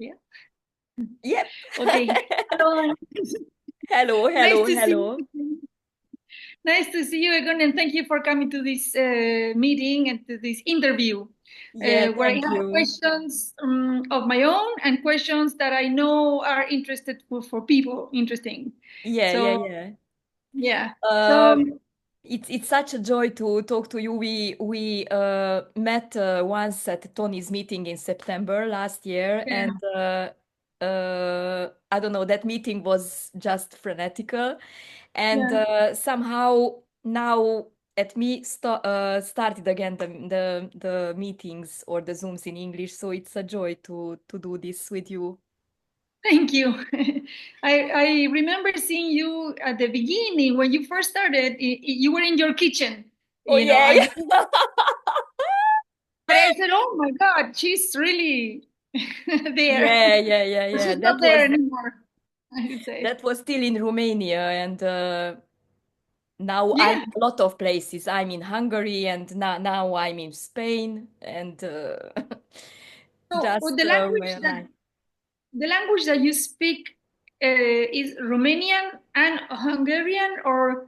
Yeah. Yep. Okay. Hello. Hello, Nice hello, to see hello. you. Nice to see you again, and thank you for coming to this meeting and to this interview, Yeah, where I thank have you. questions of my own and questions that I know are interested for people interesting. Yeah, yeah, So yeah. yeah. So Um, it's such a joy to talk to you. We met once at Tony's meeting in September last year, yeah, and I don't know, that meeting was just frenetical, and yeah. somehow now at me started again the meetings or the Zooms in English. So it's a joy to do this with you. Thank you. I remember seeing you at the beginning when you first started. You were in your kitchen, Oh yeah, and yeah. but I said, "Oh my God, she's really there. Yeah, yeah, yeah, But yeah. she's not there anymore." I would say, That was still in Romania, and now I'm yeah. in a lot of places. I'm in Hungary, and now I'm in Spain, and So just my life. the language that you speak is Romanian and Hungarian, or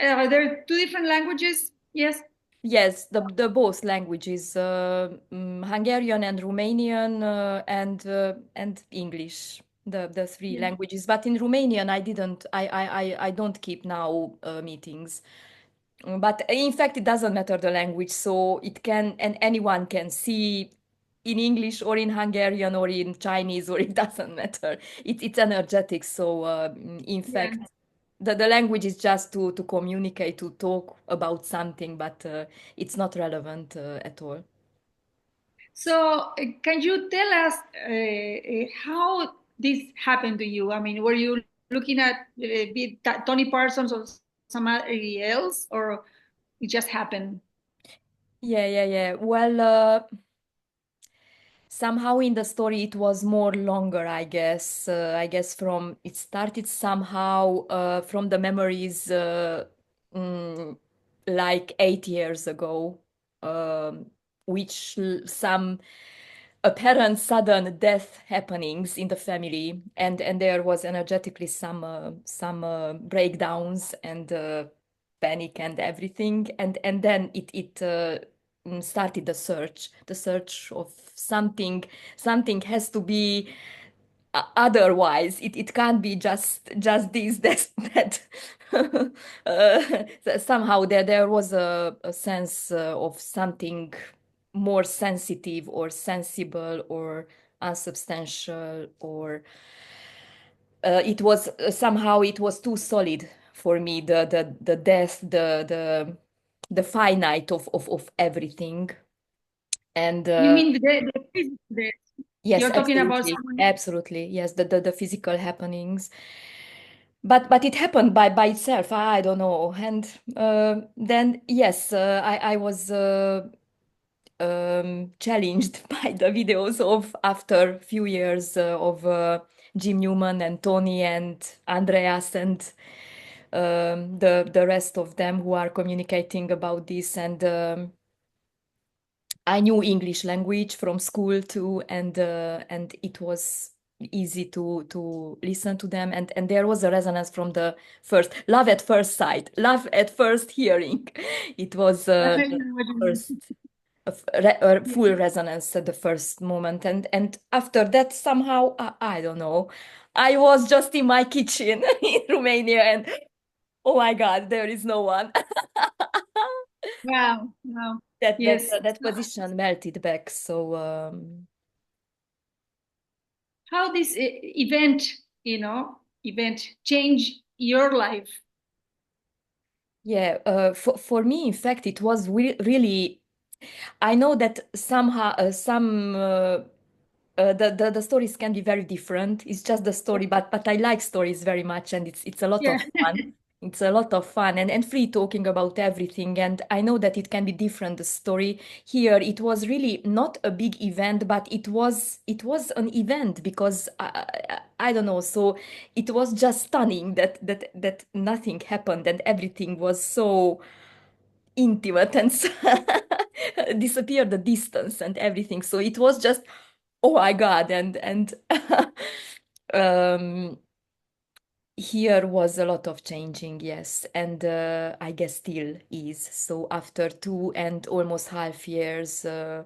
are there two different languages? Yes. Yes, the both languages, Hungarian and Romanian, and English, the three Yeah. languages. But in Romanian, I don't keep now meetings. But in fact, it doesn't matter the language, so it can, and anyone can see in English or in Hungarian or in Chinese, or it doesn't matter. It's energetic. So in Yeah. fact, the language is just to communicate, to talk about something, but it's not relevant at all. So, can you tell us how this happened to you? I mean, were you looking at Tony Parsons or somebody else, or it just happened? Yeah, yeah, yeah. Well, somehow in the story it was more longer, I guess. I guess from it started somehow from the memories mm, like 8 years ago, um, which some apparent sudden death happenings in the family, and there was energetically some breakdowns and panic and everything, and then it started the search of something has to be otherwise it can't be just this that somehow there was a sense of something more sensitive or sensible or unsubstantial, or it was somehow it was too solid for me, the death, the finite of everything. And You mean the physical death? yes, You're talking about absolutely, someone. absolutely, yes, the physical happenings. But it happened by itself. I don't know. And then yes, I was challenged by the videos of after few years of Jim Newman and Tony and Andreas and the rest of them who are communicating about this. And I knew English language from school too, and it was easy to listen to them, and there was a resonance from the first love at first sight, love at first hearing. It was I the know what you mean. first a Yeah. full resonance at the first moment, and after that somehow I don't know, I was just in my kitchen in Romania, and oh my God, there is no one. Wow. Wow. that Yes. that position melted back. So How this event, event change your life? yeah, for me, in fact, it was really. I know that somehow the stories can be very different. It's just the story, but I like stories very much, and it's a lot Yeah. of fun. It's a lot of fun and free talking about everything. And I know that it can be different. The story here, it was really not a big event, but it was an event because I don't know. So it was just stunning that nothing happened and everything was so intimate and disappear the distance and everything. So it was just oh my God, and um, here was a lot of changing, yes, and I guess still is. So after 2 and almost half years um,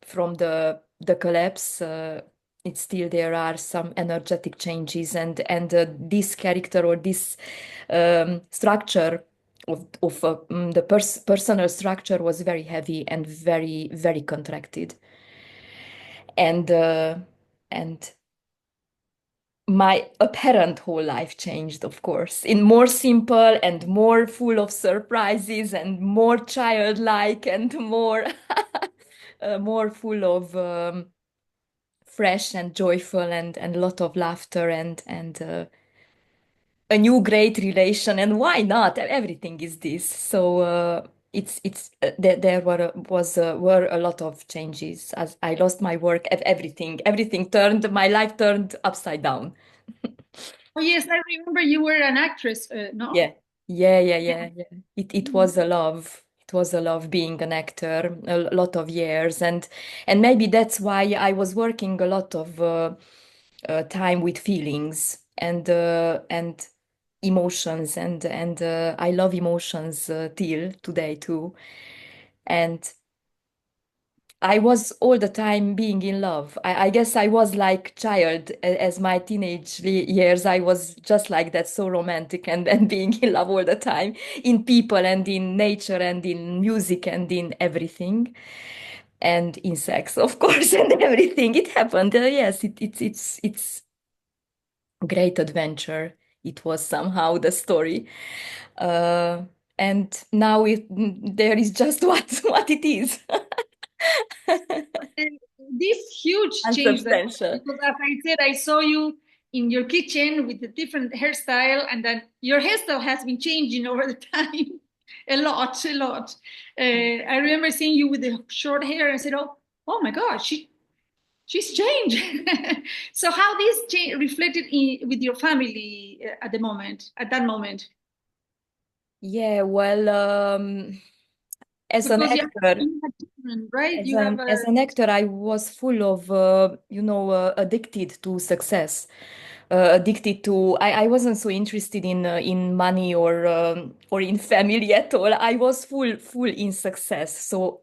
from the collapse, it's still there are some energetic changes, and this character or this structure of the personal structure was very heavy and very very contracted, and my apparent whole life changed, of course, in more simple and more full of surprises and more childlike and more more full of fresh and joyful and a lot of laughter and a new great relation. And why not? Everything is this. So there were a lot of changes as I lost my work. Everything turned. My life turned upside down. Oh yes, I remember you were an actress, no? Yeah, yeah, yeah, Yeah. yeah, yeah. It was a love. It was a love being an actor a lot of years, and maybe that's why I was working a lot of time with feelings and emotions, and I love emotions till today too. And I was all the time being in love. I guess I was like child as my teenage years. I was just like that, so romantic and being in love all the time in people and in nature and in music and in everything and in sex, of course, and everything. It happened. Yes, it's great adventure. It was somehow the story. Uh, and now there is just what it is. And this huge change that Unsubstantial. because as I said, I saw you in your kitchen with a different hairstyle, and then your hairstyle has been changing over the time a lot, a lot. I remember seeing you with the short hair, and I said, oh my God, she's changed." So how this change reflected with your family at the moment, at that moment, Yeah, well, as an because actor, you have children, right? You have a as an actor, I was full of, addicted to success, addicted to. I wasn't so interested in money or in family at all. I was full in success. So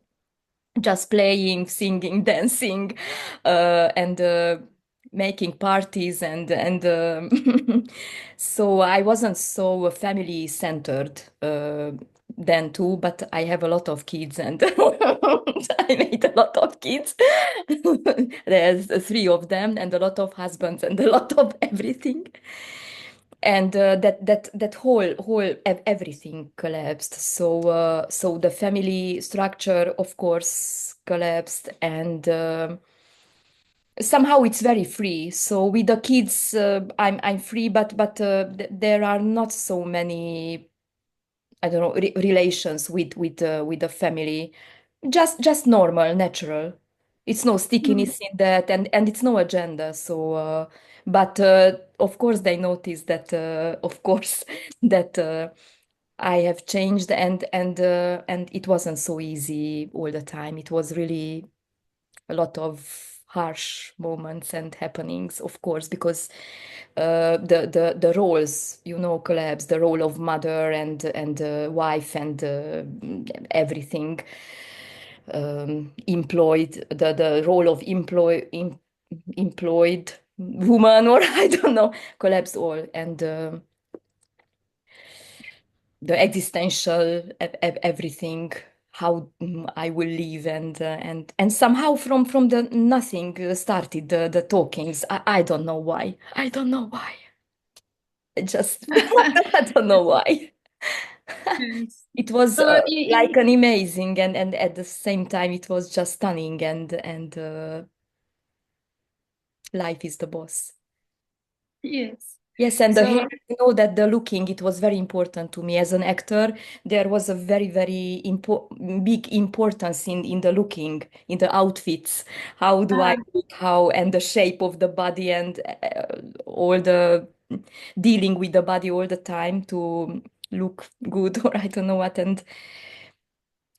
just playing, singing, dancing, and making parties and so I wasn't so family centered then too, but I have a lot of kids and I made a lot of kids. There's three of them and a lot of husbands and a lot of everything. And that everything collapsed. So the family structure, of course, collapsed, and somehow it's very free. So with the kids, I'm free, but there are not so many, I don't know, relations with the family. Just normal, natural. It's no Mhm. stickiness in that, and it's no agenda. So, but of course they notice that, of course, that I have changed, and it wasn't so easy all the time. It was really a lot of harsh moments and happenings, of course, because the roles, collapse, the role of mother and wife and everything, employed, the role of employed woman, or I don't know, collapse all, and the existential everything, how I will live, and somehow from the nothing started the talkings. I don't know why. I don't know why. I just I don't know why. Yes. It was So like an amazing, and at the same time it was just stunning, and life is the boss. yes. Yes, and the So hair, that the looking, it was very important to me as an actor. There was a very, very big importance in the looking, in the outfits. How do I uh, look? How, and the shape of the body, and all the dealing with the body all the time to look good, or I don't know what. And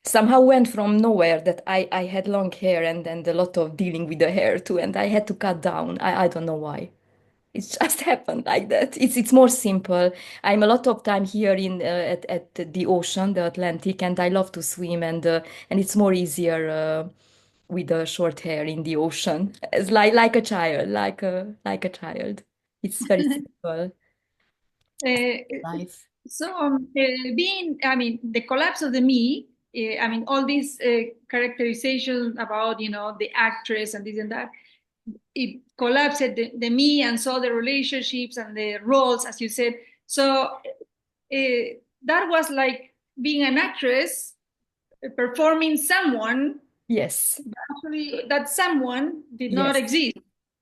somehow went from nowhere that I had long hair and a lot of dealing with the hair too, and I had to cut down. I don't know why. It's just happened like that. It's more simple. I'm a lot of time here in at the ocean, the Atlantic, and I love to swim and it's more easier with the short hair in the ocean. It's like a child, like a child. It's very simple Uh, life. so, being, I mean, the collapse of the me, I mean, all these characterizations about, the actress and this and that, it collapsed the me and saw the relationships and the roles, as you said. So, that was like being an actress performing someone, Yes, but actually that someone did not yes. exist.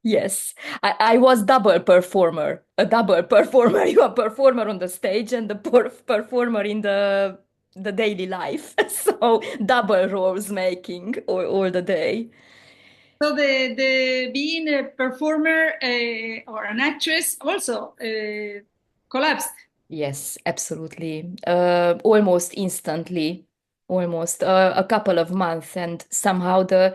Yes, I was double performer, a double performer. You are performer on the stage and the performer in the daily life. So double roles making all the day. So the being a performer or an actress also collapsed. Yes, absolutely. Almost instantly, almost a couple of months, and somehow the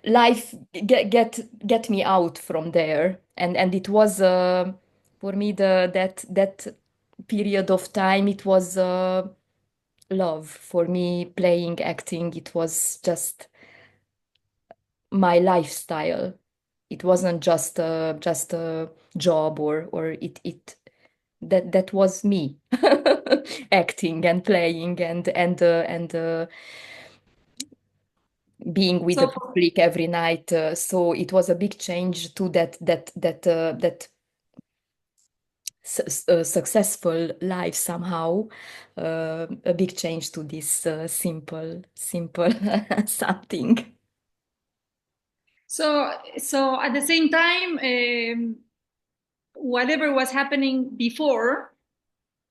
life get me out from there, and it was for me that period of time. It was love for me. Playing, acting. It was just my lifestyle. It wasn't just a job or it that was me acting and playing and being with the So public every night. So it was a big change to that successful life somehow. A big change to this simple something. so at the same time, whatever was happening before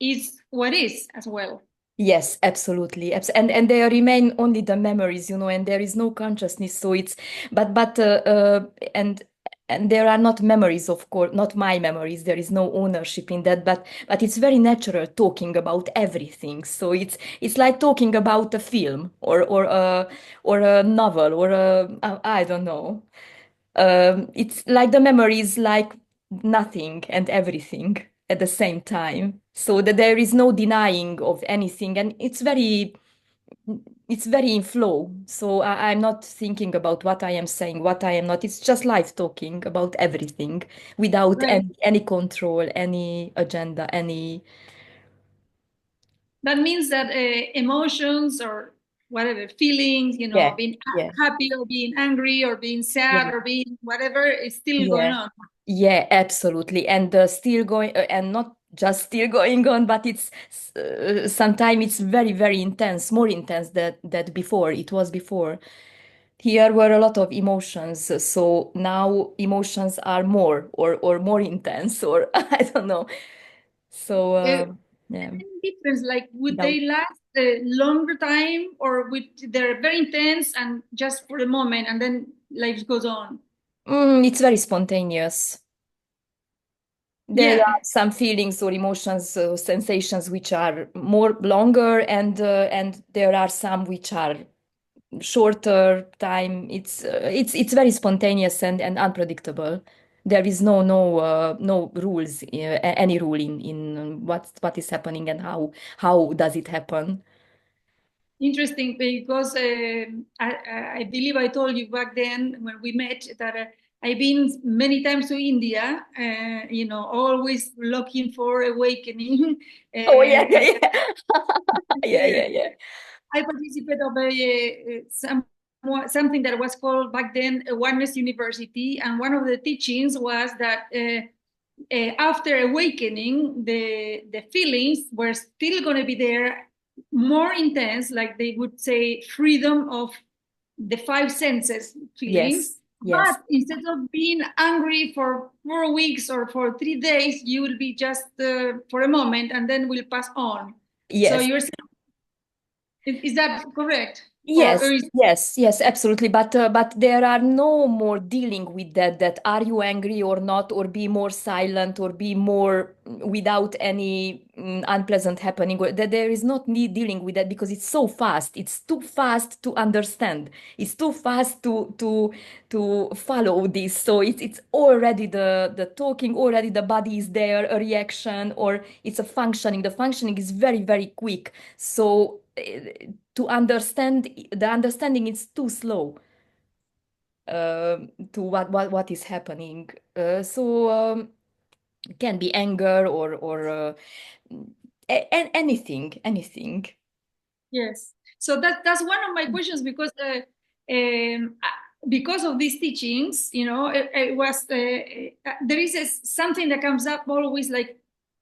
is what is as well. Yes, absolutely. And there remain only the memories, and there is no consciousness. So it's but and there are not memories, of course, not my memories. There is no ownership in that, but it's very natural talking about everything. So it's like talking about a film or a novel or I don't know. It's like the memory is like nothing and everything at the same time, so that there is no denying of anything, and it's very in flow. So I'm not thinking about what I am saying, what I am not. It's just life talking about everything without Right. any control, any agenda, any. That means that emotions or whatever feelings, Yeah, being yeah, happy or being angry or being sad yeah. or being whatever is still going Yeah, on. yeah, absolutely. And still going, and not just still going on, but it's sometimes it's very, very intense, more intense that before. It was before. Here were a lot of emotions, so now emotions are more or more intense, or I don't know. So Uh, yeah, any difference? Like, would without. they last a longer time, or would they're very intense and just for a moment, and then life goes on? It's very spontaneous. There Yeah. are some feelings or emotions, sensations which are more longer, and there are some which are shorter time. It's very spontaneous and unpredictable. There is no rules, any rule in what is happening and how does it happen. Interesting, because I believe I told you back then when we met that I've been many times to India, always looking for awakening. Oh yeah, And yeah, yeah. Yeah, yeah, yeah. I participated of something that was called back then a Oneness University, and one of the teachings was that after awakening, the feelings were still going to be there, more intense, like they would say, freedom of the five senses feelings. Yes, yes, But instead of being angry for 4 weeks or for 3 days, you will be just for a moment, and then will pass on. So yes. you're saying, is that correct? or Yes, is yes, yes, absolutely. But there are no more dealing with that. That are you angry or not, or be more silent, or be more without any unpleasant happening. Or that there is not need dealing with that because it's so fast. It's too fast to understand. It's too fast to follow this. So it's already the talking. Already the body is there, a reaction, or it's a functioning. The functioning is very very quick. So to understand the understanding is too slow to what is happening. So can be anger or anything. yes. So that's one of my questions because of these teachings, it was there is something that comes up always like,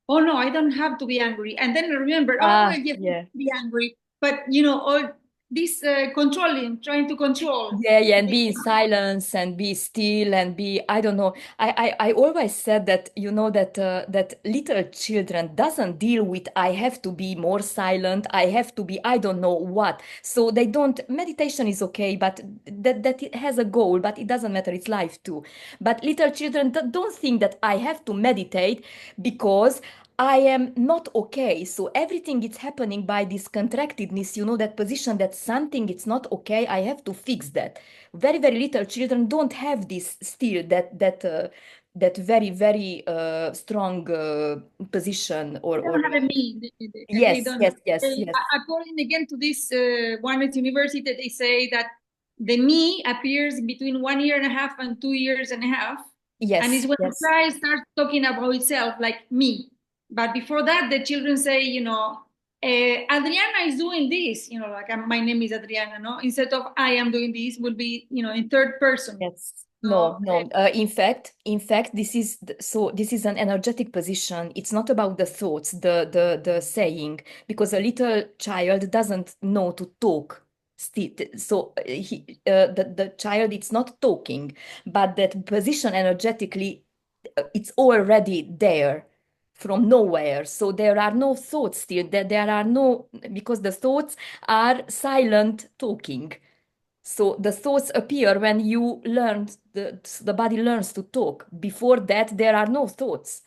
oh no, I don't have to be angry, and then I remember, oh well, Ah, yes, I have yeah. to be angry, but all this controlling, trying to control. Yeah, yeah, and be in silence and be still and be, I don't know. I always said that, that little children doesn't deal with I have to be more silent, I have to be, I don't know what. So they don't, meditation is okay, but that it has a goal, but it doesn't matter, it's life too. But little children don't think that I have to meditate because I am not okay. So everything is happening by this contractedness, that position that something it's not okay. I have to fix that. Very, very little children don't have this still that very, very strong position They or don't have a me. They yes, don't. yes, yes, yes, According again to this one at university, they say that the me appears between 1 year and a half and 2 years and a half, and yes, is when the yes, child starts talking about itself like me. But before that, the children say, Adriana is doing this, like my name is Adriana, no? Instead of I am doing this, will be, in third person. yes. No, So no. In fact, this is an energetic position. It's not about the thoughts, the saying, because a little child doesn't know to talk. Still, so the child it's not talking, but that position energetically, it's already there from nowhere. So there are no thoughts still. There are no because the thoughts are silent talking. So the thoughts appear when you learn, the body learns to talk. Before that, there are no thoughts.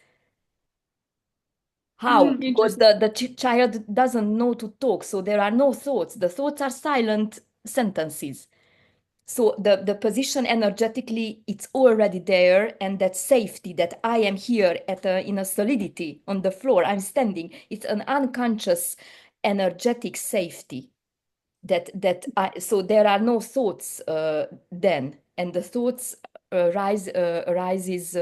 How? Because interesting. the child doesn't know to talk, so there are no thoughts. The thoughts are silent sentences. So the position energetically, it's already there, and that safety that I am here in a solidity on the floor, I'm standing. It's an unconscious energetic safety so there are no thoughts then, and the thoughts arises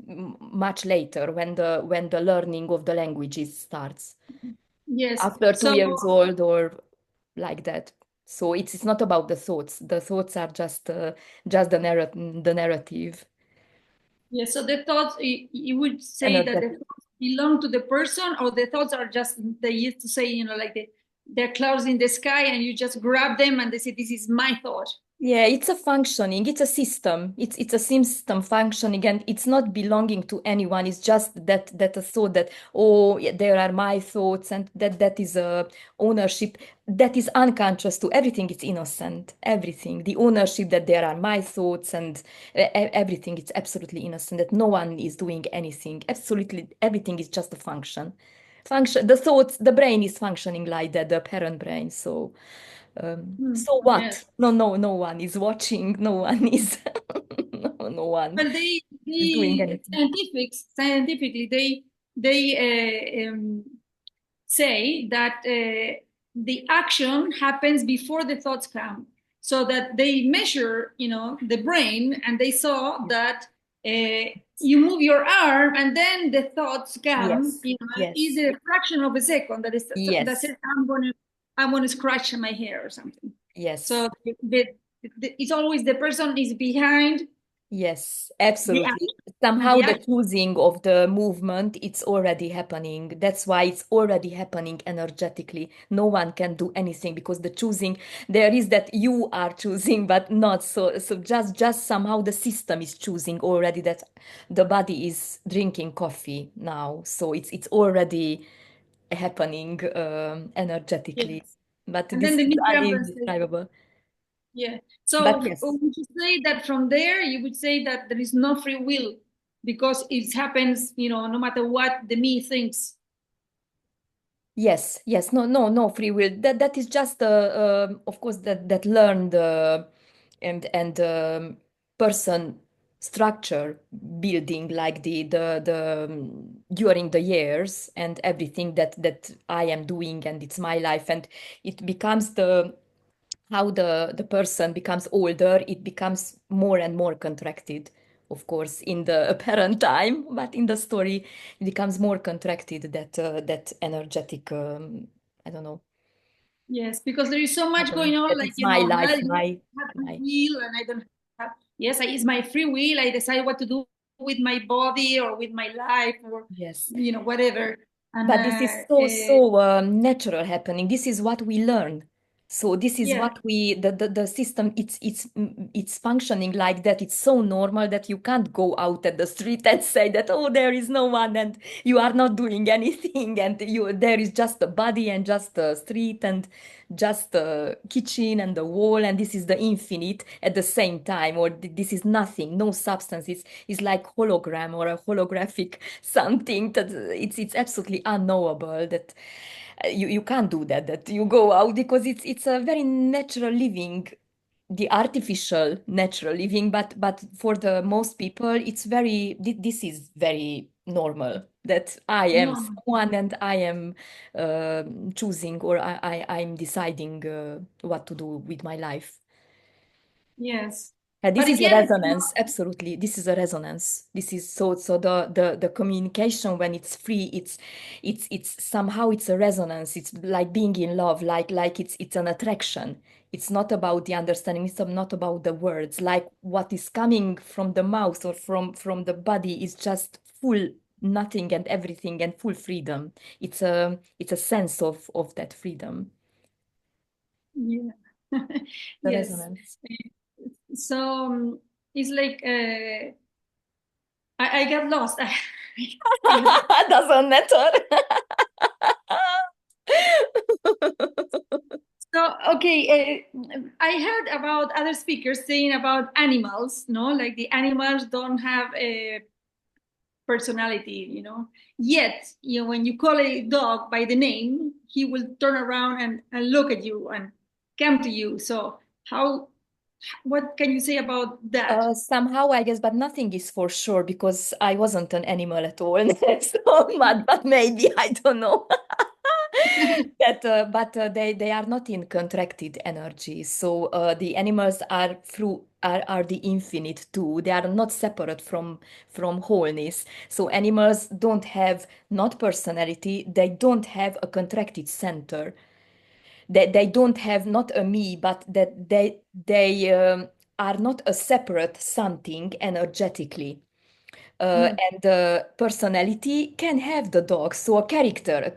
much later when the learning of the languages starts Yes. after two So years old or like that. So it's not about the thoughts. The thoughts are just the narrative, yes, so the thoughts, you would say that the energetic. thoughts belong to the person, or the thoughts are just, they used to say, like they're clouds in the sky and you just grab them and they say, this is my thought. Yeah, it's a functioning, it's a system. It's a system functioning and it's not belonging to anyone. It's just that a thought that, oh, yeah, there are my thoughts and that is a ownership that is unconscious to everything. It's innocent. Everything. The ownership that there are my thoughts and everything, it's absolutely innocent, that no one is doing anything. Absolutely everything is just a function. The thoughts, the brain is functioning like that, the parent brain. So what? Yes. No, no, no one is watching. No one is, no one Well, they is doing they anything. scientifically they say that the action happens before the thoughts come, so that they measure, the brain, and they saw that you move your arm and then the thoughts come, Yes, is yes, a fraction of a second that yes, says, I'm going to scratch my hair or something. yes. So it's always the person is behind Yes, the absolutely. action, and Somehow the the action. choosing of the movement, it's already happening. That's why it's already happening energetically. No one can do anything because the choosing, there is that you are choosing, but not so. So just somehow the system is choosing already that the body is drinking coffee now. So it's already happening energetically. Yes. but And this then the is new grandpa says, indescribable. yeah. But So yes. would you say that from there, you would say that there is no free will because it happens, no matter what the me thinks. Yes, yes, no free will. That is just of course that learned and person structure building like the during the years and everything that I am doing and it's my life and it becomes the how the person becomes older, it becomes more and more contracted, of course, in the apparent time, but in the story, it becomes more contracted that energetic. I don't know. Yes, because there is so much going on, That like, it's my well, life, yes, I have free my will and I don't have, yes, it's my free will. I decide what to do with my body or with my life or, yes. whatever. And But this is so natural happening. This is what we learn. So this is yeah, what we the system it's functioning like that. It's so normal that you can't go out at the street and say that oh there is no one and you are not doing anything and you there is just a body and just a street and just a kitchen and the wall and this is the infinite at the same time or this is nothing, no substance. It's like hologram or a holographic something that it's absolutely unknowable that you can't do that you go out because it's a very natural living, the artificial natural living, but for the most people it's very this is very normal that I am no, someone and I am uh, choosing or I'm deciding what to do with my life. yes. This But is a again, resonance, absolutely. This is a resonance. This is so the communication when it's free, it's somehow it's a resonance. It's like being in love, like it's an attraction. It's not about the understanding, it's not about the words. Like what is coming from the mouth or from the body is just full nothing and everything and full freedom. It's a sense of that freedom. yeah. The Yes. resonance. So it's like I got lost. I got Doesn't matter. So, okay, I heard about other speakers saying about animals, no, like the animals don't have a personality, Yet, when you call a dog by the name, he will turn around and look at you and come to you. So, what can you say about that? Somehow, I guess, but nothing is for sure because I wasn't an animal at all. So, but maybe I don't know that. But they are not in contracted energy. So the animals are through are the infinite too. They are not separate from wholeness. So animals don't have not personality. They don't have a contracted center. They don't have not a me, but that they are not a separate something energetically. Mm, And personality can have the dogs. So a character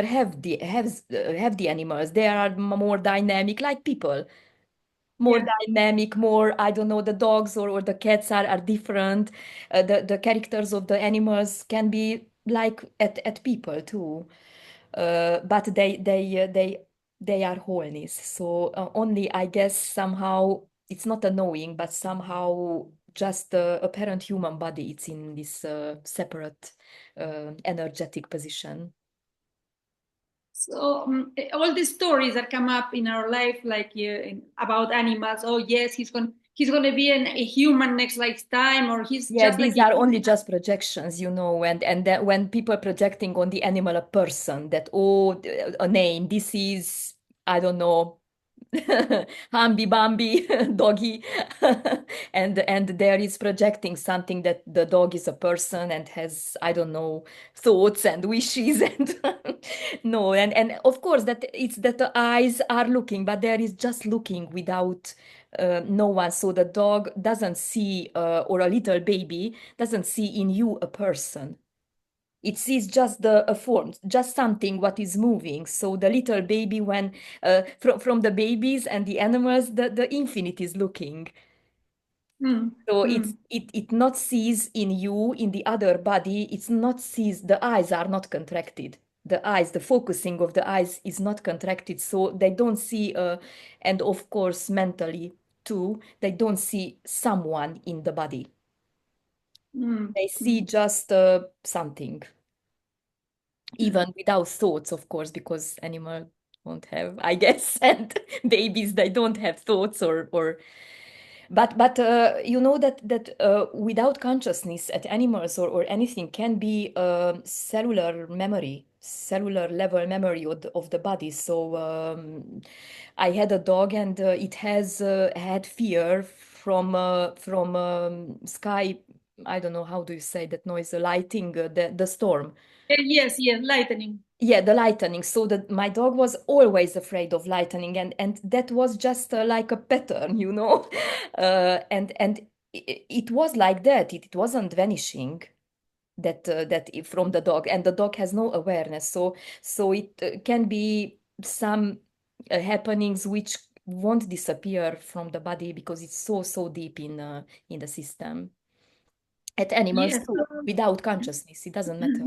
have the animals. They are more dynamic, like people. More yeah. dynamic, more I don't know. The dogs or the cats are different. The characters of the animals can be like at people too. But they are wholeness. So only I guess somehow it's not a knowing, but somehow just the apparent human body. It's in this separate energetic position. So all these stories that come up in our life, like about animals. Oh yes, he's going to be a human next lifetime, or he's Yeah, just like these a are human. only just projections, and that when people projecting on the animal a person that oh a name, this is I don't know, Hambi Bambi doggy, and there is projecting something that the dog is a person and has I don't know thoughts and wishes and no, and of course that it's that the eyes are looking, but there is just looking without no one. So the dog doesn't see, or a little baby doesn't see in you a person. It sees just a form, just something what is moving. So the little baby, when from the babies and the animals, the infinite is looking. Mm, So mm. it not sees in you, in the other body. It's not sees. The eyes are not contracted. the eyes, the focusing of the eyes is not contracted, so they don't see, and of course mentally too, they don't see someone in the body. Mm. They see Mm. just something, even without thoughts, of course, because animal don't have, I guess, and babies, they don't have thoughts or but you know that without consciousness at animals or anything can be cellular memory, cellular level memory of the body. So I had a dog and it has had fear from sky. I don't know how do you say that noise, lighting, the storm. Yes, yes, lightning. Yeah, the lightning. So that my dog was always afraid of lightning, and that was just like a pattern, you know. And it was like that. It wasn't vanishing. From the dog, and the dog has no awareness. So it can be some happenings which won't disappear from the body because it's so deep in the system. At animals Yes. too, without consciousness, it doesn't matter.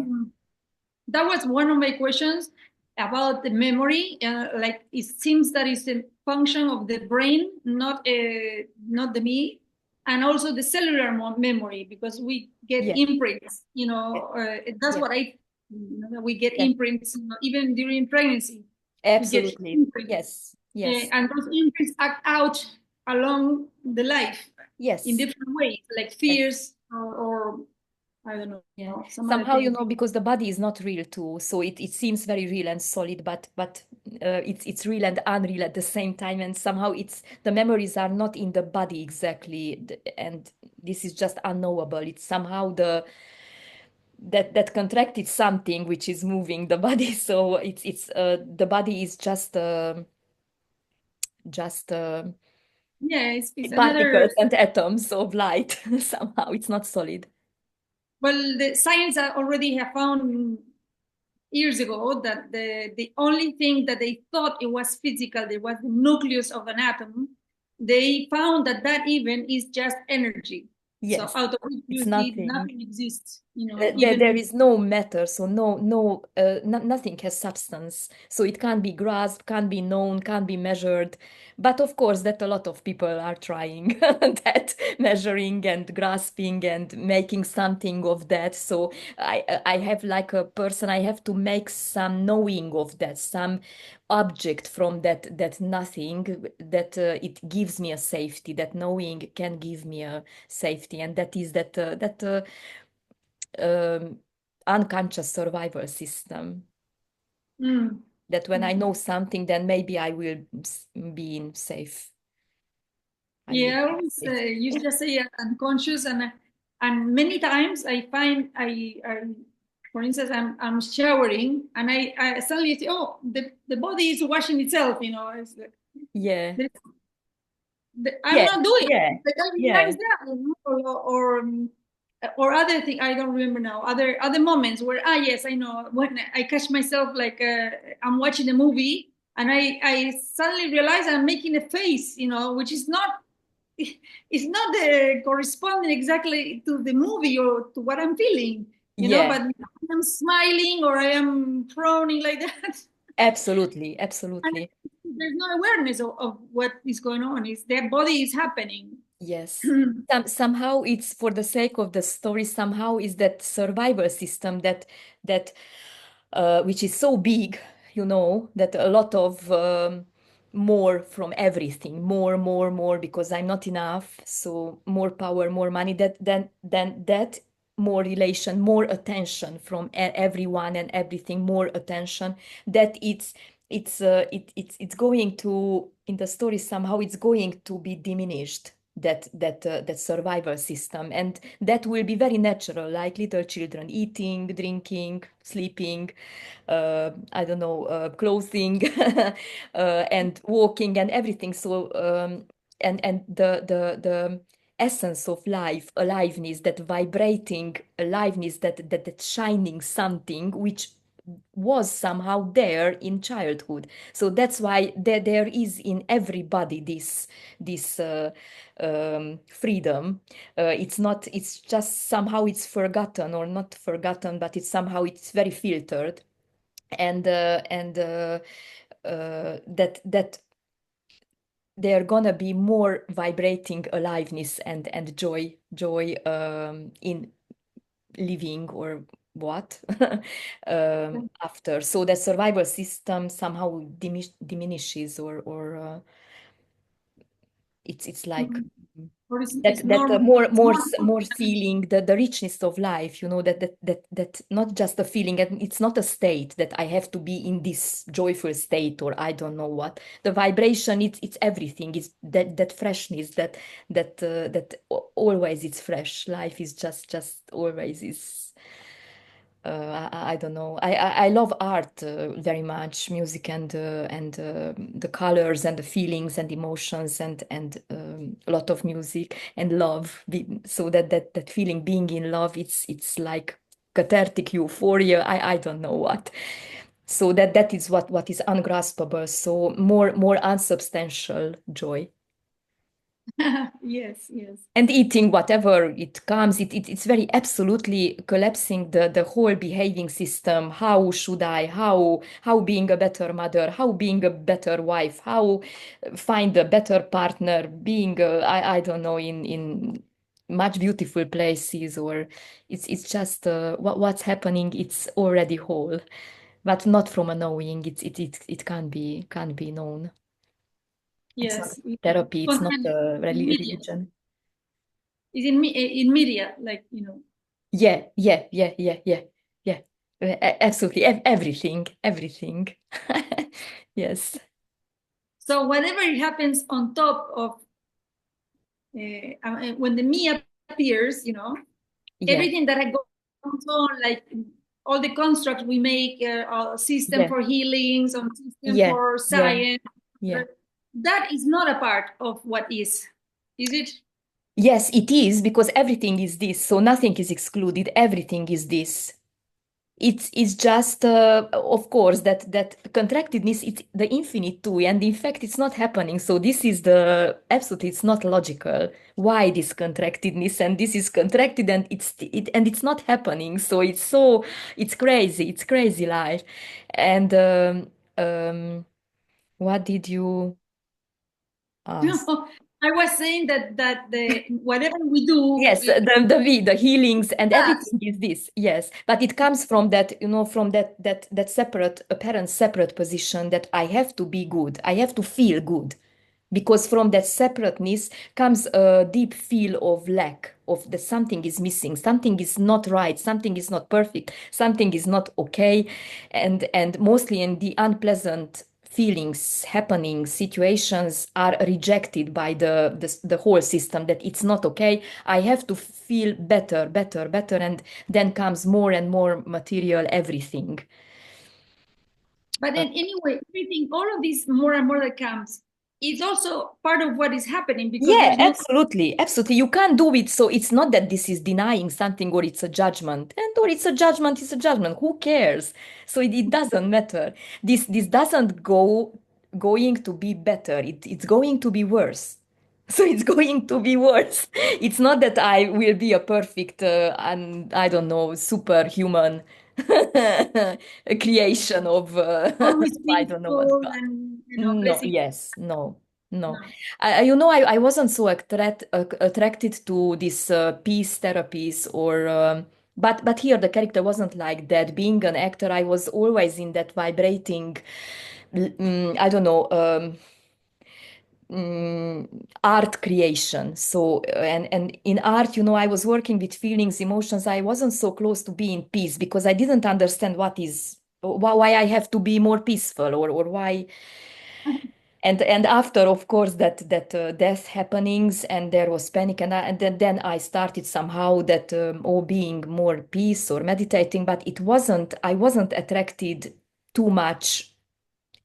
That was one of my questions about the memory. Like it seems that it's a function of the brain, not the me, and also the cellular memory because we get Yeah, imprints. yeah, That's yeah, what we get yeah. imprints. Even during pregnancy, we get Absolutely. imprints, Yes. Yes. and those imprints act out along the life in Yes. different ways, like Yes. fears or I don't Yeah. know some other Somehow, you things. know, because the body is not real too, so it seems very real and solid, but it's real and unreal at the same time, and somehow it's the memories are not in the body exactly, and this is just unknowable. It's somehow that contracted something which is moving the body. So it's the body is just Yeah, it's another. particles and atoms of light. Somehow it's not solid. Well, the science already have found years ago that the only thing that they thought it was physical, it was the nucleus of an atom. They found that that even is just energy. So Yes, out of it, it's you see, nothing. nothing exists. There Even is no matter, so nothing has substance. So it can't be grasped, can't be known, can't be measured. But of course, that a lot of people are trying that, measuring and grasping and making something of that. So I have like a person, I have to make some knowing of that, some object from that nothing, that it gives me a safety. That knowing can give me a safety, and that is that um, unconscious survival system, mm, that when I mm. know something, then maybe I will be in safe. I will Yeah, I be always safe. you just say unconscious, and many times I find for instance, I'm showering and I suddenly say, oh, the body is washing itself. It's like, Yeah, the, I'm yeah, not doing it. yeah, But I yeah, realize that, or other thing I don't remember now. Other moments where yes, I know when I catch myself like I'm watching a movie and I suddenly realize I'm making a face, which is not it's not the corresponding exactly to the movie or to what I'm feeling, yeah. but I'm smiling or I am frowning like that. Absolutely, And absolutely. there's no awareness of what is going on. It's their body is happening. Yes. Somehow it's for the sake of the story, somehow is that survival system that which is so big, you know, that a lot of more from everything, more, because I'm not enough. So more power, more money, that more relation, more attention from everyone and everything, more attention, that it's going to, in the story somehow it's going to be diminished, that survival system, and that will be very natural, like little children eating, drinking, sleeping, I don't know, clothing, and walking and everything. So and the essence of life, aliveness, that vibrating aliveness, that shining something which was somehow there in childhood. So that's why there is in everybody this freedom. It's not, it's just somehow it's forgotten, or not forgotten, but it's somehow it's very filtered. and that they are gonna be more vibrating aliveness and joy in living or what after. So the survival system somehow diminishes, or it's like Mhm. Or it's that normal. It's more more more normal. feeling the richness of life, that not just a feeling, and it's not a state that I have to be in this joyful state, or I don't know what. The vibration, it's everything. It's that freshness, always it's fresh. Life is just always is. I don't know. I love art very much, music, and the colors and the feelings and emotions, and a lot of music and love. So that feeling, being in love, it's like cathartic euphoria. I don't know what. So that is what is ungraspable. So more unsubstantial joy. Yes, yes. And eating whatever it comes, it's very absolutely collapsing the whole behaving system. How should I, how being a better mother, how being a better wife, how find a better partner, being I don't know, in much beautiful places, or it's just what's happening, it's already whole, but not from a knowing. It can't be known. It's not Yes. therapy, it's not Content a immediate. religion. It's in media, like, Yeah, yeah, yeah, yeah, yeah, yeah. Absolutely. Everything, everything. Yes. So whatever happens on top of when the me appears, Yeah, everything that goes on, like all the constructs we make, a system yeah, for healings, or system yeah, for yeah, science, yeah. that is not a part of what is it? Yes, it is, because everything is this, so nothing is excluded. Everything is this. It's just of course that contractedness, it's the infinite too, and in fact it's not happening. So this is the absolutely, it's not logical why this contractedness, and this is contracted, and it's not happening. So it's crazy life. And what did you ask? No, I was saying that the whatever we do, Yes, the healings and us. everything is this. Yes, but it comes from that, from that separate, apparent separate position, that I have to be good, I have to feel good, because from that separateness comes a deep feel of lack, of that something is missing, something is not right, something is not perfect, something is not okay, and mostly in the unpleasant feelings, happening situations are rejected by the whole system, that it's not okay. I have to feel better, better, better, and then comes more and more material everything. But Uh, then anyway, everything, all of this more and more that comes, is also part of what is happening, because Yeah, there's no. absolutely, absolutely. You can't do it. So it's not that this is denying something, or it's a judgment. And or it's a judgment, it's a judgment. Who cares? So it doesn't matter. This doesn't going to be better. It's going to be worse. So it's going to be worse. It's not that I will be a perfect and I don't know, superhuman creation of Always I don't know what peaceful God. and No, blessing. yes, no, no. No. I wasn't so attracted to this peace therapies, or but here the character wasn't like that. Being an actor, I was always in that vibrating, I don't know, art creation. So and in art, I was working with feelings, emotions. I wasn't so close to being peace, because I didn't understand why I have to be more peaceful, or why. And after, of course, that death happenings, and there was panic, and then I started somehow that being more peace or meditating, but I wasn't attracted too much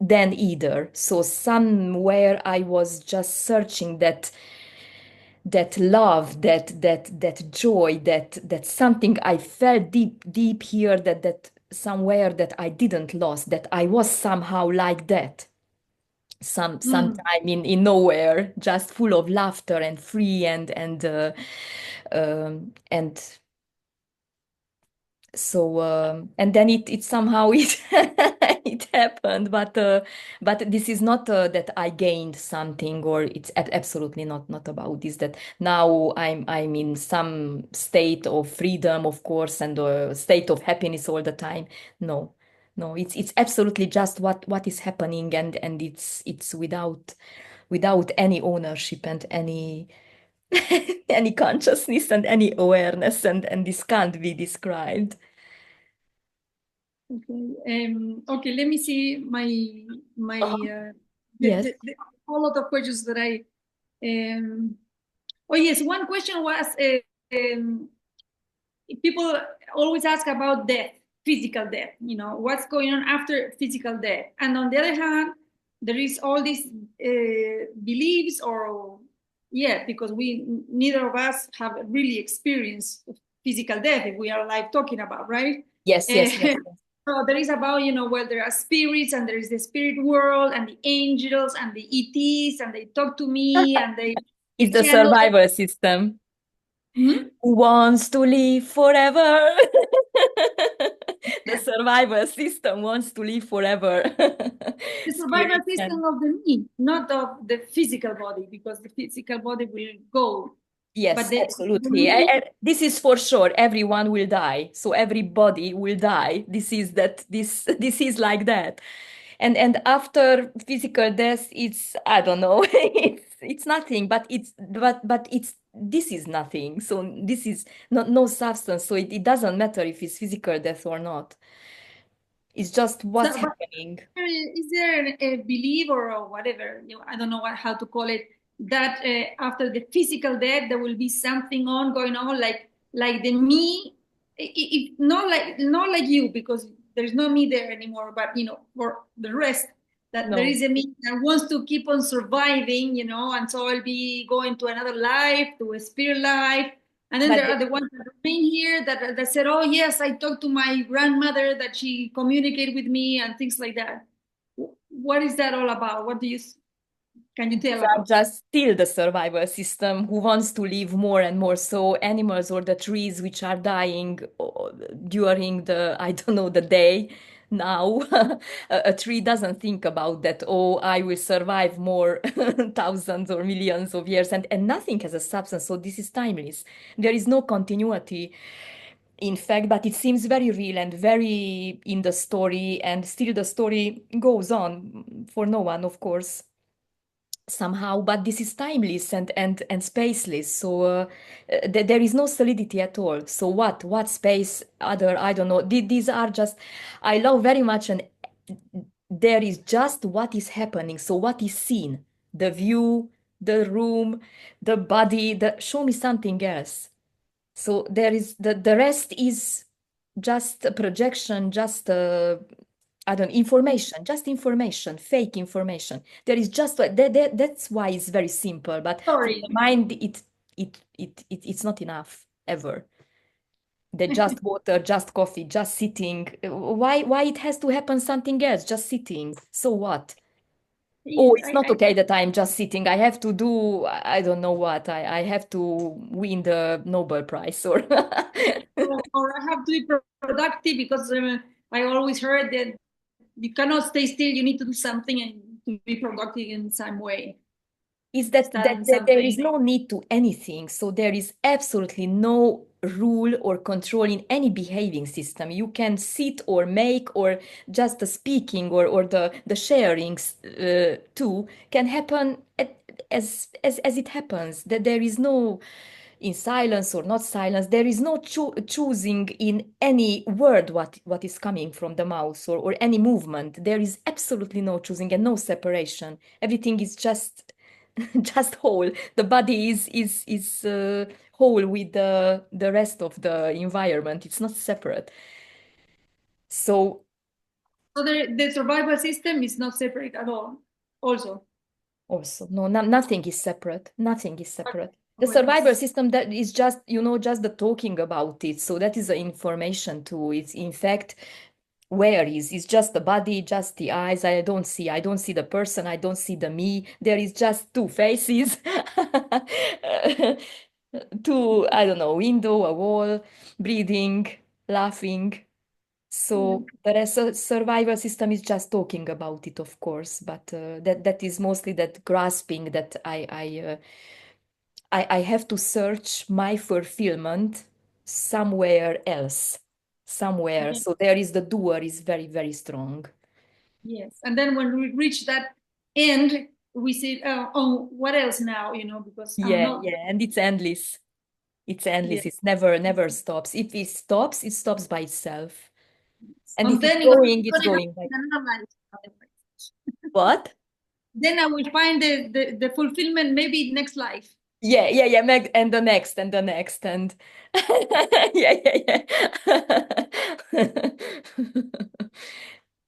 then either. So somewhere I was just searching that love, that joy, that something I felt deep here, that somewhere that I didn't lost, that I was somehow like that, Mm. sometime in nowhere, just full of laughter and free, and So and then it somehow it it happened, but this is not that I gained something, or it's absolutely not about this, that now I'm in some state of freedom, of course, and a state of happiness all the time. No, no, it's absolutely just what is happening, and it's without any ownership and any any consciousness and any awareness, and this can't be described. Okay. Okay. Let me see my Uh-huh. uh, Yes. the whole lot of questions that I. Oh yes, one question was people always ask about death, physical death. You know, what's going on after physical death? And on the other hand, there is all these beliefs, or yeah, because we neither of us have really experienced physical death if we are alive talking about, right? Yes, yes, yes, Uh, yes. so there is about, you know, well, there are spirits and there is the spirit world and the angels and the ETs and they talk to me and It's they the channel. survival system. Hmm? Who wants to live forever? The survival system wants to live forever. The survival Spirits system and of the me, not of the physical body, because the physical body will go. But yes, the absolutely. me, This is for sure. Everyone will die. So everybody will die. This is that this is like that. And after physical death, it's I don't know. It's nothing, but it's this is nothing. So this is not no substance. So it doesn't matter if it's physical death or not. It's just so, what's but happening. is there a belief or whatever, you know, I don't know how to call it, that after the physical death there will be something on going on, like the me, not like you, because there's no me there anymore, but you know, for the rest, that there No. is a me that wants to keep on surviving, you know, and so I'll be going to another life, to a spirit life. And then But there are the ones that remain here that said, "Oh yes, I talked to my grandmother, that she communicated with me and things like that." What is that all about? What do you can you these tell are about? just still the survival system who wants to live more and more. So animals or the trees which are dying during the, I don't know, the day now, a tree doesn't think about that, oh, I will survive more thousands or millions of years, and nothing has a substance. So this is timeless. There is no continuity, in fact, but it seems very real and very in the story, and still the story goes on for no one, of course, somehow, but this is timeless and spaceless, so there is no solidity at all. So what space other, I don't know. These are just, I love very much, and there is just what is happening. So what is seen, the view, the room, the body, the show me something else. So there is the rest is just a projection, just I don't information, just information, fake information. There is just that's why it's very simple. But for Sorry. the mind, it's not enough ever. They just water, just coffee, just sitting. Why it has to happen something else? Just sitting. So what? Oh, Yes, it's not okay that I'm just sitting. I have to do, I don't know what. I have to win the Nobel Prize or or I have to be productive because I always heard that you cannot stay still. You need to do something and to be productive in some way, is that studying there is something. no need to anything. So there is absolutely no rule or control in any behaving system. You can sit or make, or just the speaking, or the sharings too can happen as it happens. That there is no in silence or not silence. There is no choosing in any word what is coming from the mouth, or any movement. There is absolutely no choosing and no separation. Everything is just just whole. The body is whole with the rest of the environment. It's not separate. So So the survival system is not separate at all. Also, also, no, nothing is separate. Nothing is separate. The what survival is system, that is just, just the talking about it. So that is the information too. It's in fact where is it's just the body, just the eyes. I don't see the person, I don't see the me. There is just two faces. Two, I don't know, window, a wall, breathing, laughing. Yeah. So the rest survival system is just talking about it, of course, but that is mostly that grasping that I have to search my fulfillment somewhere else, somewhere. Yeah. So there is the doer is very, very strong. Yes. And then when we reach that end, we say, oh, what else now? Because I'm Yeah, not. yeah, and it's endless. It's Yeah. endless. It's never stops. If it stops by itself. And if And it's then it's gonna happen going by in another life. Otherwise. what? Then I will find the fulfillment maybe next life. Yeah, yeah, yeah. And the next, and the next, and yeah, yeah, yeah.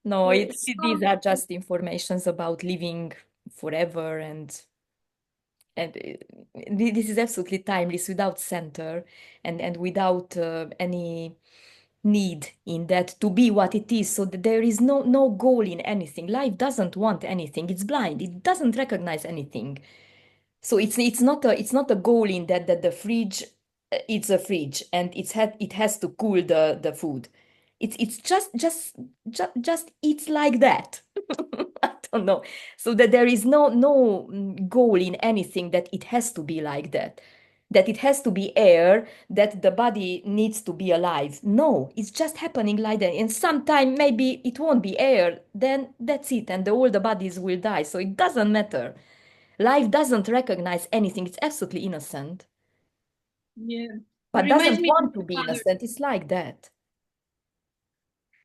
No, Yes. these are just informations about living forever, and this is absolutely timeless, without center, and without any need in that to be what it is, so that there is no goal in anything. Life doesn't want anything. It's blind. It doesn't recognize anything. So it's not a goal in that the fridge, it's a fridge and it has to cool the food. It's just it's like that. I don't know. So that there is no goal in anything, that it has to be like that. That it has to be air, that the body needs to be alive. No, it's just happening like that. And sometime maybe it won't be air, then that's it, and all the bodies will die. So it doesn't matter. Life doesn't recognize anything. It's absolutely innocent, Yeah. It but reminds doesn't me of want to my be father. innocent. It's like that.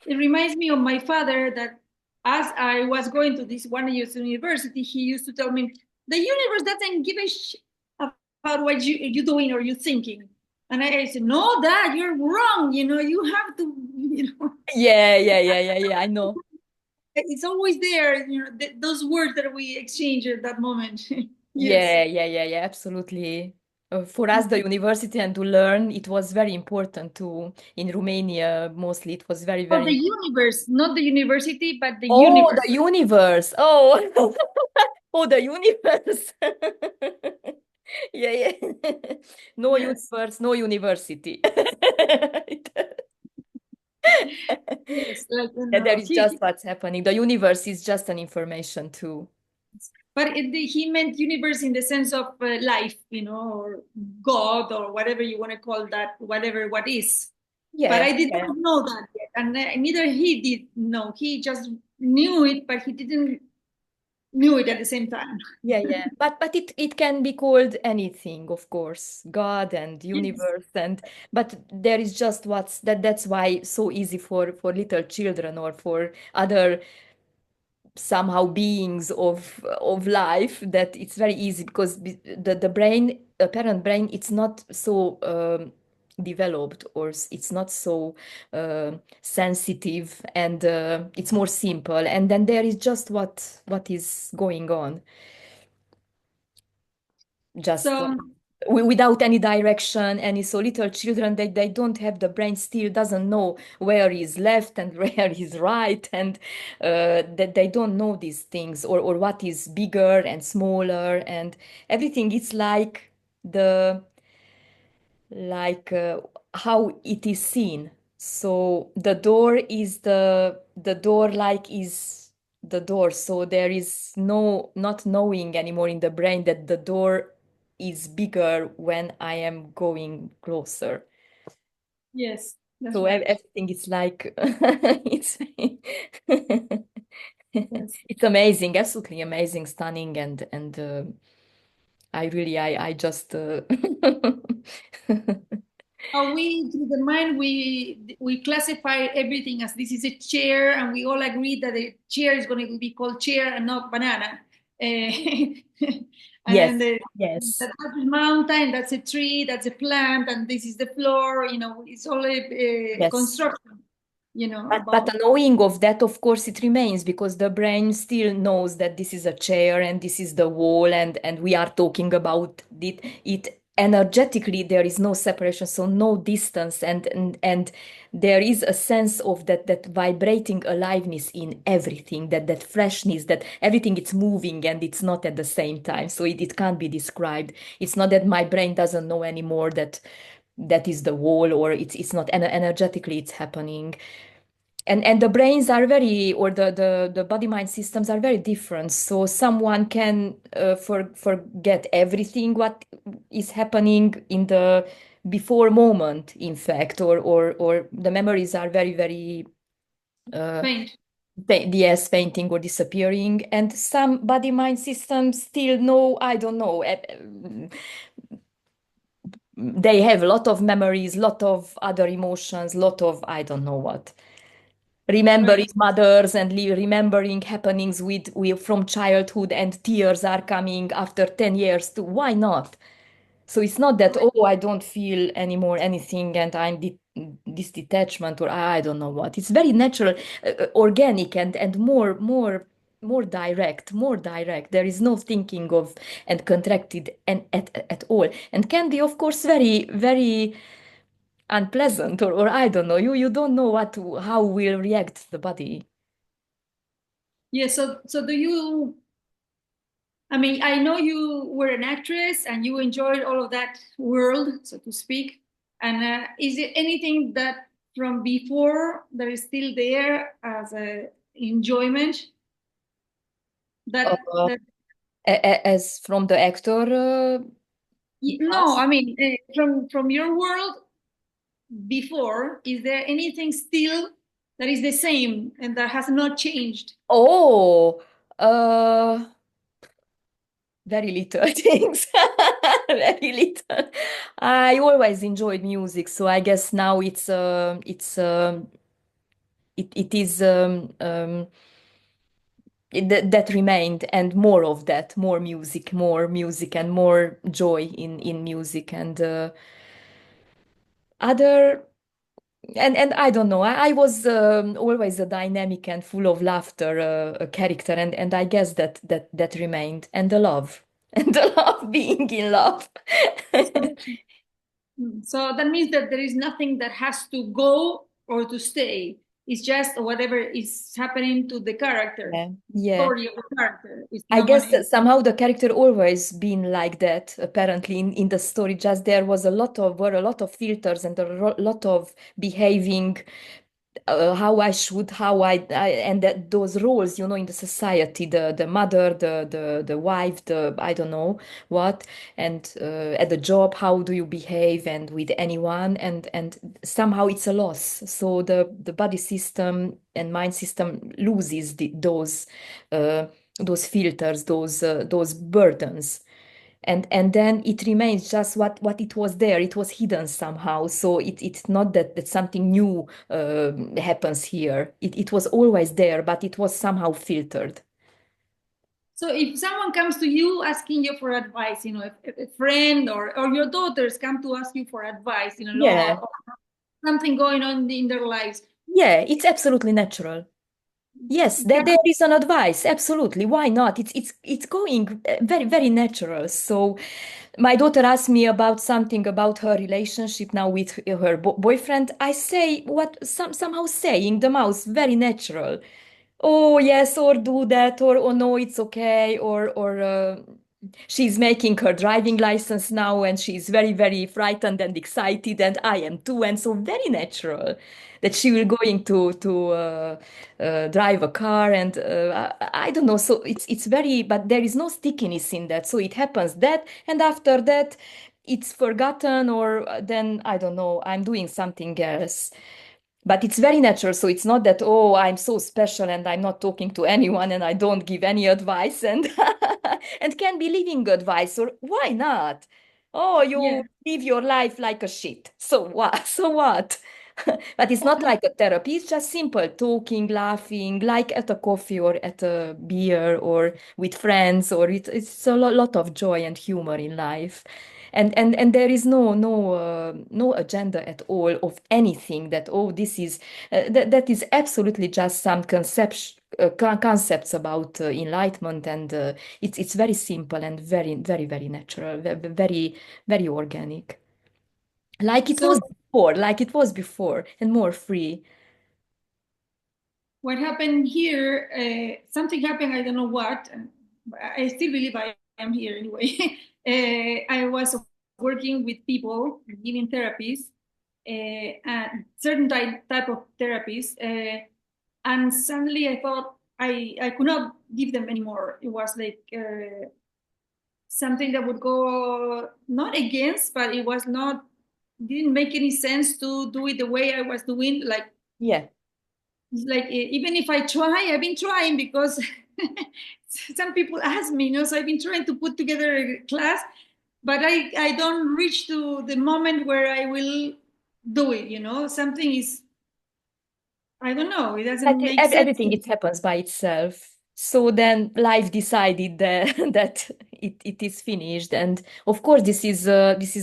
It reminds me of my father that as I was going to this one year university, he used to tell me, the universe doesn't give a shit about what you're doing or you're thinking. And I said, no, Dad, you're wrong. You have to, Yeah, yeah, yeah, yeah, yeah. I know. it's always there, those words that we exchange at that moment. Yes. Yeah, yeah, yeah, yeah. Absolutely. For us, the university and to learn, it was very important to, in Romania, mostly, it was very, Oh, very the important. universe, not the university, but the Oh, universe. the universe. Oh, oh, the universe. Yeah, yeah. No Yes. universe, no university. Yes. Like, Yeah, there is just what's happening. The universe is just an information too. but he meant universe in the sense of life, or God, or whatever you want to call that, whatever what is. But Yeah, I did yeah, not know that yet, and neither he did know. He just knew it, but he didn't knew it at the same time. yeah, yeah. But it can be called anything, of course, God and Yes. universe, and but there is just that's why so easy for little children or for other somehow beings of life, that it's very easy, because the brain, a parent brain, it's not so developed, or it's not so sensitive, and it's more simple, and then there is just what is going on, just So without any direction, any. So little children, they don't have, the brain still doesn't know where is left and where is right, and that they don't know these things, or what is bigger and smaller, and everything is the like how it is seen. So the door is the door, like is the door. So there is no not knowing anymore in the brain that the door is bigger when I am going closer. yes, that's So right. everything is like it's Yes. it's amazing, absolutely amazing, stunning, and I just We through the mind we classify everything as this is a chair, and we all agree that the chair is going to be called chair and not banana. And then yes, yes, that's a mountain, that's a tree, that's a plant, and this is the floor. It's all a yes. construction. But About. the knowing of that, of course, it remains, because the brain still knows that this is a chair and this is the wall, and we are talking about it energetically. There is no separation, so no distance, and there is a sense of that vibrating aliveness in everything, that freshness, that everything it's moving and it's not at the same time. So it can't be described. It's not that my brain doesn't know anymore that that is the wall, or it's not energetically it's happening. And the brains are very, or the body mind systems are very different, so someone can forget everything what is happening in the before moment, in fact, or the memories are very very uh, Faint. yes, fainting or disappearing, and some body mind systems still know, I don't know, they have a lot of memories, lot of other emotions, lot of I don't know what, remembering Right. mothers and remembering happenings with from childhood, and tears are coming after 10 years too. Why not? So it's not that, Right. oh, I don't feel anymore anything and I'm this detachment, or I don't know what. It's very natural, organic, and more direct, more direct. There is no thinking of and contracted and at all. And can be, of course, very, very unpleasant, or I don't know. You don't know how will react the body. Yeah. So do you? I mean, I know you were an actress and you enjoyed all of that world, so to speak. And is there anything that from before that is still there as a enjoyment that Uh, that as from the actor no, past. I mean from your world before, is there anything still that is the same and that has not changed? Oh, uh, very little things. Very little. I always enjoyed music, so I guess now it is that remained, and more of that, more music, and more joy in music, and other. And I don't know. I was always a dynamic and full of laughter a character, and I guess that remained, and the love, and the love, being in love. So, so that means that there is nothing that has to go or to stay. It's just whatever is happening to the character, Yeah, the yeah. story of the character. It's I not guess gonna. that somehow the character always been like that. Apparently, in the story, just there was were a lot of filters and a lot of behaving, how I should, and that those roles, in the society, the mother, the wife, the I don't know what, and at the job, how do you behave, and with anyone, and somehow it's a loss. So the body system and mind system loses uh, those filters, those burdens, and then it remains just what it was there. It was hidden somehow, so it's not that something new happens here. It was always there, but it was somehow filtered. So if someone comes to you asking you for advice, if a friend or your daughters come to ask you for advice, Yeah, or something going on in their lives, yeah, it's absolutely natural. Yes, there can, is an advice. Absolutely. Why not? It's going very, very natural. So my daughter asked me about something about her relationship now with her boyfriend. I say what somehow saying the mouse very natural. Oh yes, or do that, or oh no, it's okay, or she's making her driving license now, and she's very very frightened and excited, and I am too, and so very natural that she will going to drive a car, and I don't know. So it's very, but there is no stickiness in that. So it happens that, and after that, it's forgotten, or then I don't know. I'm doing something else, but it's very natural. So it's not that, oh, I'm so special and I'm not talking to anyone and I don't give any advice, and and can be living advice, or why not? Oh, yeah. you live your life like a shit, so what? So what? But it's not like a therapy. It's just simple talking, laughing, like at a coffee or at a beer or with friends, or it's a lot of joy and humor in life. And there is no agenda at all of anything, that, oh, this is that is absolutely just some concepts about enlightenment, and it's very simple and very very very natural, very very organic, like it was So before, and more free. what happened here? Something happened. I don't know what. I still believe I am here anyway. I was working with people, giving therapies, and certain type of therapies, and suddenly I thought I could not give them anymore. It was like something that would go not against, but it was not didn't make any sense to do it the way I was doing. Yeah. Like even if I try, I've been trying because some people ask me, so I've been trying to put together a class, but I don't reach to the moment where I will do it. Something is, I don't know, it doesn't make sense to Everything me. it happens by itself. So then life decided that, that it is finished. And of course, this is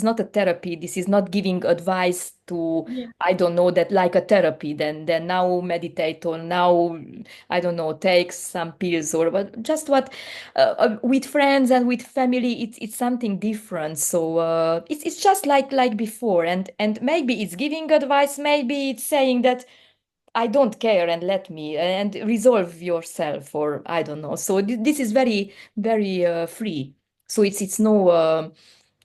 not a therapy. This is not giving advice to, Yeah. I don't know, that like a therapy. Then now meditate or now, I don't know, take some pills or what. Just what with friends and with family, it's something different. So it's just like before. And maybe it's giving advice. Maybe it's saying that I don't care and let me and resolve yourself or I don't know. So this is very free. So it's no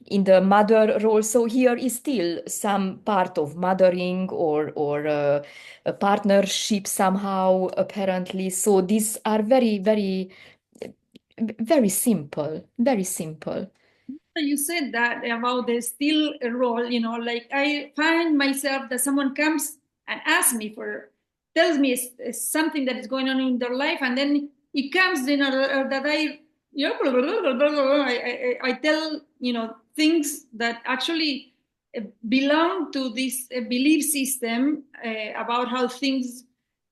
in the mother role. So here is still some part of mothering or a partnership somehow apparently. So these are very simple, very simple. You said that about the still role, like I find myself that someone comes and asks me for, tells me something that is going on in their life, and then it comes, that I tell, things that actually belong to this belief system about how things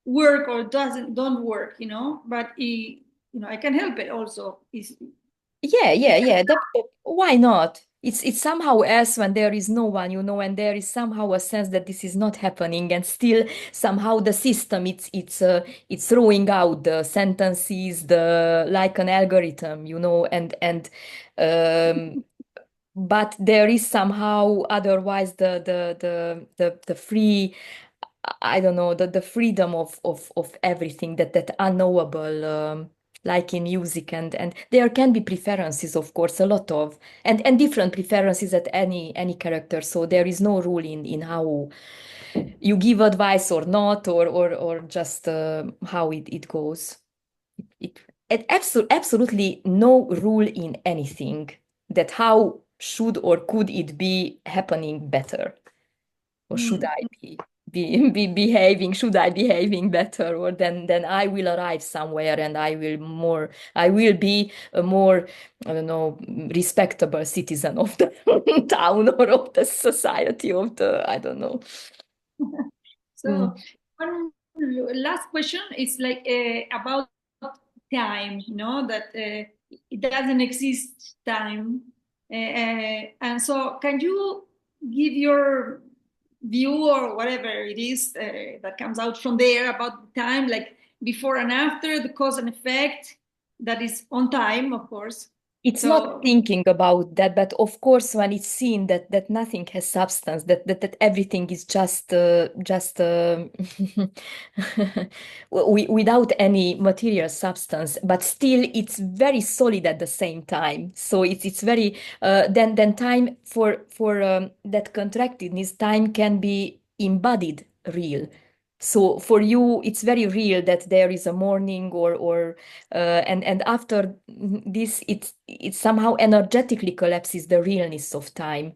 work or don't work, but I can help it also. Yeah. Why not? It's somehow else when there is no one, and there is somehow a sense that this is not happening, and still somehow the system it's throwing out the sentences, the like an algorithm, and um, but there is somehow otherwise the free, I don't know, the freedom of everything that unknowable, like in music, and there can be preferences, of course, a lot of and different preferences at any character. So there is no rule in how you give advice or not, or just how it goes. It absolutely no rule in anything that how should or could it be happening better, or should Mm. I be behaving, should I behaving better, or then I will arrive somewhere and I will be a more, I don't know, respectable citizen of the town or of the society of the, I don't know. So one last question is like about time, that it doesn't exist time. And so can you give your view or whatever it is that comes out from there about time, like before and after, the cause and effect that is on time, of course. It's not So thinking about that, but of course, when it's seen that nothing has substance, that everything is just without any material substance, but still it's very solid at the same time. So it's very then time for that contractedness, time can be embodied real. So for you, it's very real that there is a morning or and after this, it somehow energetically collapses the realness of time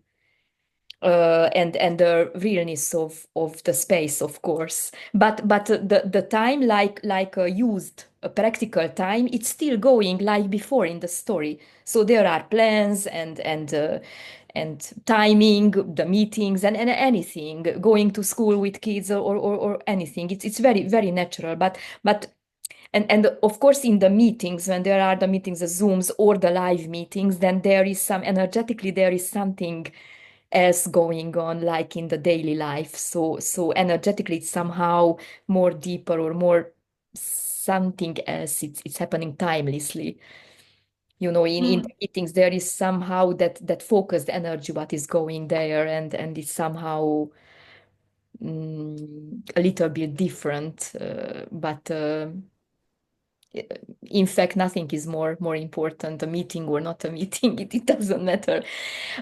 and the realness of the space, of course. But the time like used a practical time, it's still going like before in the story. So there are plans and timing, the meetings and anything, going to school with kids or anything. It's very natural. But and of course in the meetings, when there are the meetings, the Zooms or the live meetings, then there is some energetically there is something else going on like in the daily life. So energetically it's somehow more deeper or more something else. It's happening timelessly. In mm, the meetings there is somehow that focused energy what is going there, and it's somehow a little bit different, but In fact, nothing is more important, a meeting or not a meeting. It doesn't matter.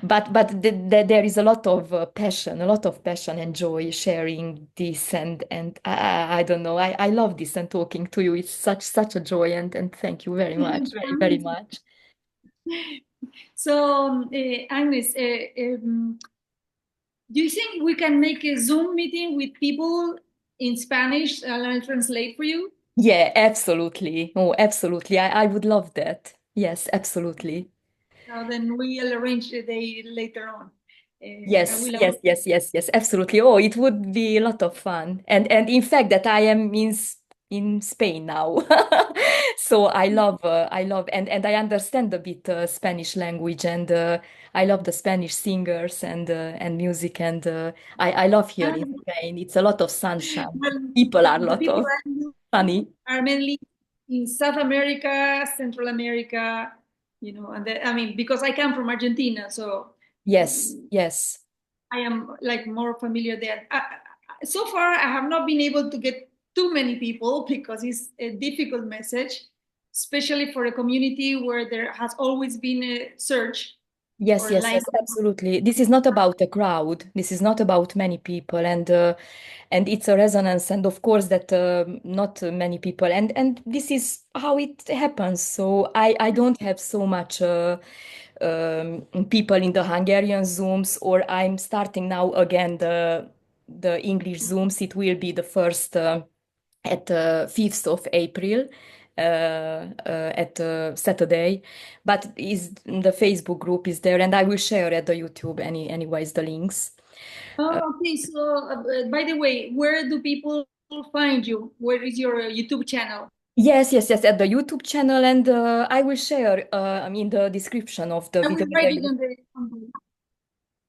But there is a lot of passion, a lot of passion and joy sharing this, and I don't know. I love this and talking to you. It's such a joy, and thank you very much, very much. So, Agnes, do you think we can make a Zoom meeting with people in Spanish and I'll translate for you? Yeah, absolutely. Oh, absolutely. I would love that. Yes, absolutely. Then we'll arrange a day later on. I Yes, will. yes, yes, yes, yes, absolutely. Oh, it would be a lot of fun. And in fact that I am in Spain now. So I love and I understand a bit Spanish language and I love the Spanish singers and music and I love here in Spain. It's a lot of sunshine. Well, People are a the lot people of funny. are mainly in South America, Central America, and I mean, because I come from Argentina, so Yes, mm, yes. I am like more familiar there. So far, I have not been able to get too many people because it's a difficult message, especially for a community where there has always been a search Yes, for a yes, line. yes, absolutely. This is not about a crowd. This is not about many people, and it's a resonance, and of course that not many people, and this is how it happens. So I don't have so much people in the Hungarian Zooms, or I'm starting now again the English Zooms. It will be the first at 5th of April at Saturday, but is the Facebook group is there, and I will share at the YouTube anyways the links. Oh, okay. So, by the way, where do people find you? Where is your YouTube channel? Yes, yes, yes, at the YouTube channel, and I will share in the description of the I video. will write it on the.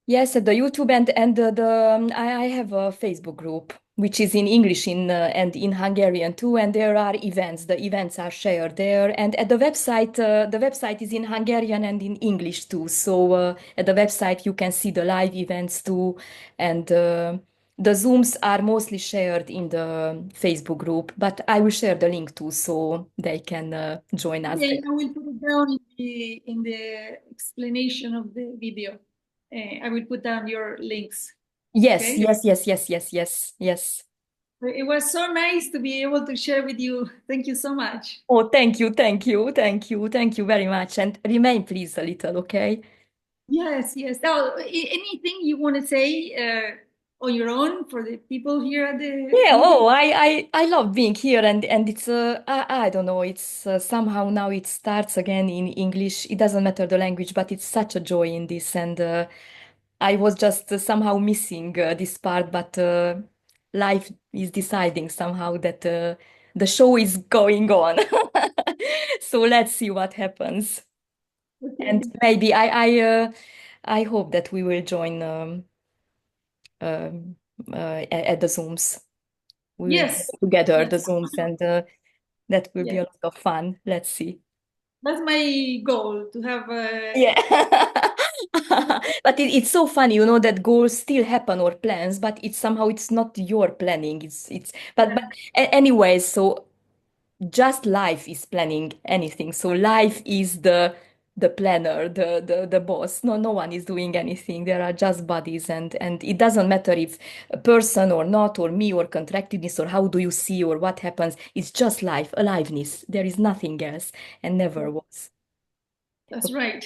Yes, at the YouTube and I have a Facebook group which is in English and in Hungarian too, and there are events. The events are shared there, and at the website is in Hungarian and in English too. So at the website you can see the live events too, and the Zooms are mostly shared in the Facebook group. But I will share the link too, so they can join us Okay, there. I will put it down in the explanation of the video. I will put down your links. Yes, Okay. yes, yes, yes, yes, yes, yes. It was so nice to be able to share with you. Thank you so much. Oh, thank you, thank you, thank you, thank you very much. And remain, please, a little, okay? Yes, yes. Now, anything you want to say on your own for the people here at the Yeah, meeting? oh, I love being here, and it's I don't know, it's somehow now it starts again in English. It doesn't matter the language, but it's such a joy in this, and I was just somehow missing this part, but life is deciding somehow that the show is going on. So let's see what happens. And Okay. maybe I hope that we will join um, at the Zooms. We will join Yes, together the yes, Zooms, and that will be a yes. lot of fun. Let's see. That's my goal to have Yeah. But it's so funny, you know, that goals still happen or plans, but it's somehow it's not your planning. It's but yeah, anyways, so just life is planning anything. So life is the planner, the boss. No one is doing anything. There are just bodies, and it doesn't matter if a person or not, or me or contractedness, or how do you see or what happens. It's just life, aliveness. There is nothing else, and never was. that's right.